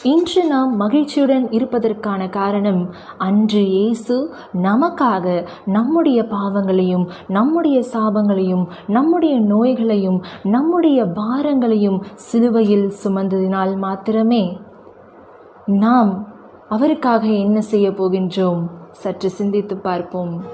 இன்று நாம் மகிழ்ச்சியுடன் இருப்பதற்கான காரணம், அன்று இயேசு நமக்காக நம்முடைய பாவங்களையும் நம்முடைய சாபங்களையும் நம்முடைய நோய்களையும் நம்முடைய பாரங்களையும் சிலுவையில் சுமந்ததினால் மாத்திரமே. நாம் அவருக்காக என்ன செய்ய போகின்றோம்? சற்று சிந்தித்து பார்ப்போம்.